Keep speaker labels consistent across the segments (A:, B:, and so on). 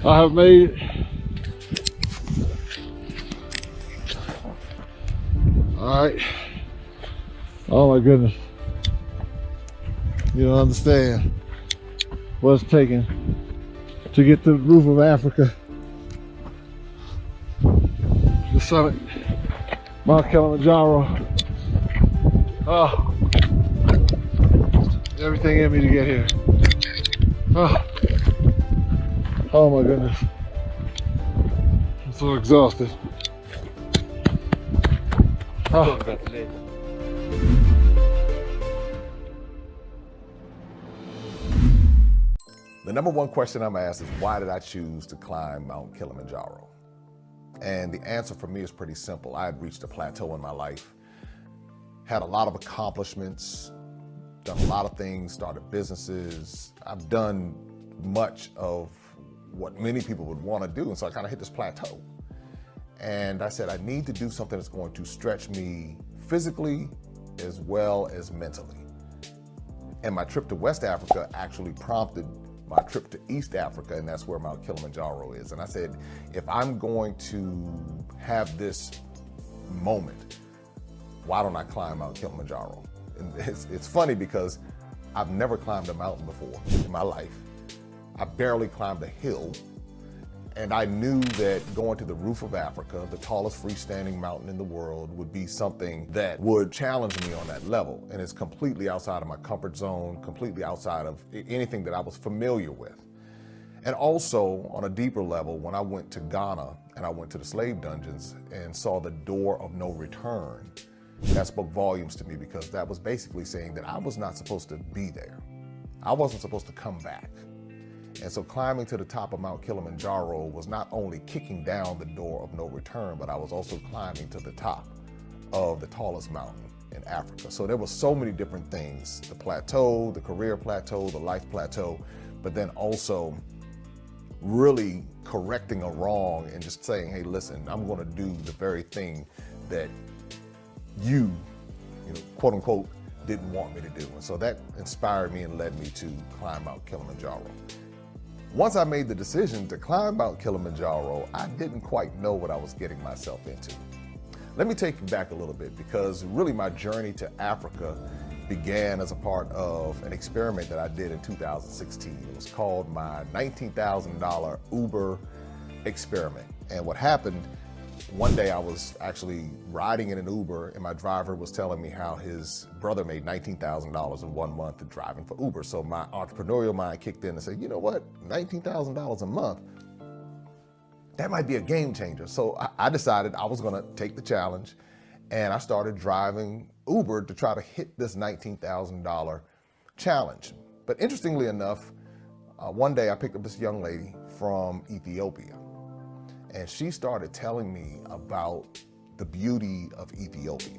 A: I have made it. All right. Oh my goodness. You don't understand what it's taken to get to the roof of Africa. The summit, Mount Kilimanjaro. Oh, everything in me to get here. Oh my goodness. I'm so exhausted. Oh.
B: The number one question I'm asked is, why did I choose to climb Mount Kilimanjaro? And the answer for me is pretty simple. I had reached a plateau in my life, had a lot of accomplishments, done a lot of things, started businesses. I've done much of what many people would want to do, and so I kind of hit this plateau. And I said, I need to do something that's going to stretch me physically as well as mentally. And my trip to West Africa actually prompted my trip to East Africa, and that's where Mount Kilimanjaro is. And I said, if I'm going to have this moment, why don't I climb Mount Kilimanjaro? And it's funny because I've never climbed a mountain before in my life. I barely climbed a hill. And I knew that going to the roof of Africa, the tallest freestanding mountain in the world, would be something that would challenge me on that level. And it's completely outside of my comfort zone, completely outside of anything that I was familiar with. And also, on a deeper level, when I went to Ghana and I went to the slave dungeons and saw the door of no return, that spoke volumes to me, because that was basically saying that I was not supposed to be there. I wasn't supposed to come back. And so climbing to the top of Mount Kilimanjaro was not only kicking down the door of no return, but I was also climbing to the top of the tallest mountain in Africa. So there were so many different things: the plateau, the career plateau, the life plateau, but then also really correcting a wrong and just saying, hey, listen, I'm gonna do the very thing that you know, quote unquote, didn't want me to do. And so that inspired me and led me to climb Mount Kilimanjaro. Once I made the decision to climb Mount Kilimanjaro, I didn't quite know what I was getting myself into. Let me take you back a little bit, because really my journey to Africa began as a part of an experiment that I did in 2016. It was called my $19,000 Uber experiment. And what happened, one day I was actually riding in an Uber and my driver was telling me how his brother made $19,000 in 1 month driving for Uber. So my entrepreneurial mind kicked in and said, you know what, $19,000 a month, that might be a game changer. So I decided I was gonna take the challenge, and I started driving Uber to try to hit this $19,000 challenge. But interestingly enough, one day I picked up this young lady from Ethiopia. And she started telling me about the beauty of Ethiopia.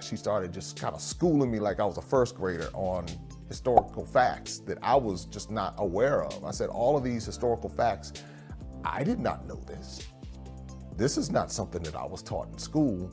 B: She started just kind of schooling me like I was a first grader on historical facts that I was just not aware of. I said, all of these historical facts, I did not know this. This is not something that I was taught in school.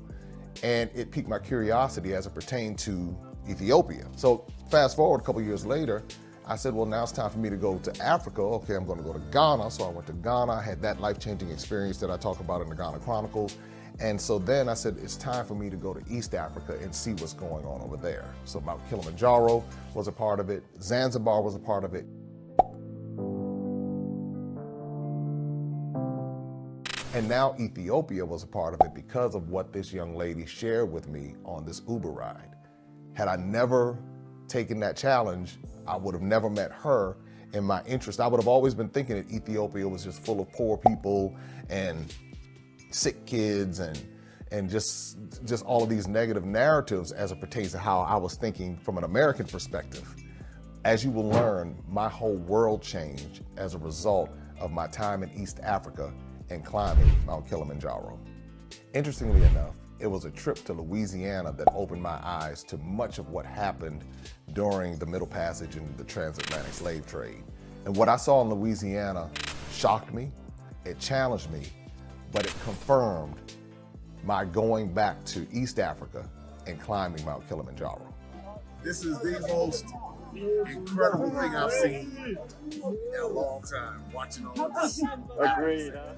B: And it piqued my curiosity as it pertained to Ethiopia. So fast forward a couple years later, I said, well, now it's time for me to go to Africa. Okay, I'm gonna go to Ghana. So I went to Ghana, I had that life-changing experience that I talk about in the Ghana Chronicles. And so then I said, it's time for me to go to East Africa and see what's going on over there. So Mount Kilimanjaro was a part of it. Zanzibar was a part of it. And now Ethiopia was a part of it because of what this young lady shared with me on this Uber ride. Had I never taken that challenge, I would have never met her. In my interest, I would have always been thinking that Ethiopia was just full of poor people and sick kids and just all of these negative narratives as it pertains to how I was thinking from an American perspective. As you will learn, my whole world changed as a result of my time in East Africa and climbing Mount Kilimanjaro. Interestingly enough, it was a trip to Louisiana that opened my eyes to much of what happened during the Middle Passage and the transatlantic slave trade. And what I saw in Louisiana shocked me, it challenged me, but it confirmed my going back to East Africa in climbing Mount Kilimanjaro.
C: This is the most incredible thing I've seen in a long time, watching all this.
D: Agreed, huh?